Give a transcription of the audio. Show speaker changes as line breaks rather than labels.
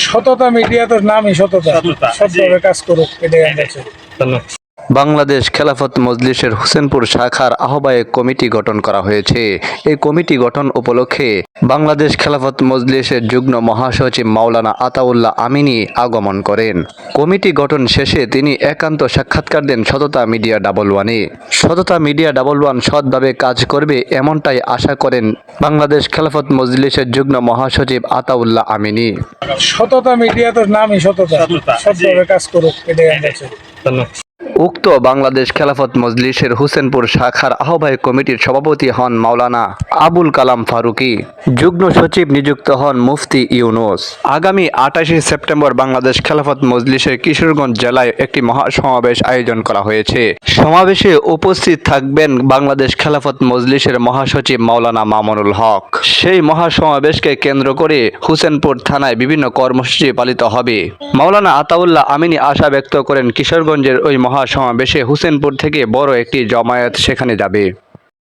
সততা মিডিয়া তো নামই সততা, সততাভাবে কাজ করুক, এটাই আমরা চাই।
বাংলাদেশ খেলাফত মজলিসের হোসেনপুর শাখার আহ্বায়ক কমিটি গঠন করা হয়েছে। এই কমিটি গঠন উপলক্ষে বাংলাদেশ খেলাফত মজলিসের যুগ্ম মহাসচিব মাওলানা আতাউল্লাহ আমিনী আগমন করেন। কমিটি গঠন শেষে তিনি একান্ত সাক্ষাৎকার দেন সততা মিডিয়া 11-এ। সততা মিডিয়া 11 সৎভাবে কাজ করবে এমনটাই আশা করেন বাংলাদেশ খেলাফত মজলিসের যুগ্ম মহাসচিব আতাউল্লাহ আমিনী।
সততা মিডিয়া তো নামই সততা, সততাভাবে কাজ করুক, এটাই আমরা চাই।
উক্ত বাংলাদেশ খেলাফত মজলিসের হোসেনপুর শাখার আহ্বায়ক কমিটির সভাপতি হন মাওলানা আবুল কালাম ফারুকী। যুগ্ম সচিব নিযুক্ত হন মুফতি ইউনুস। আগামী 28 সেপ্টেম্বর বাংলাদেশ খেলাফত মজলিসের কিশোরগঞ্জ জেলায় একটি মহাসমাবেশ আয়োজন করা হয়েছে। সমাবেশে উপস্থিত থাকবেন বাংলাদেশ খেলাফত মজলিসের মহাসচিব মাওলানা মামুনুল হক। সেই মহাসমাবেশকে কেন্দ্র করে হোসেনপুর থানায় বিভিন্ন কর্মসূচি পালিত হবে। মাওলানা আতাউল্লাহ আমিনী আশা ব্যক্ত করেন কিশোরগঞ্জের ওই মহাসমাবেশে হোসেনপুর থেকে বড় একটি জমায়েত সেখানে যাবে।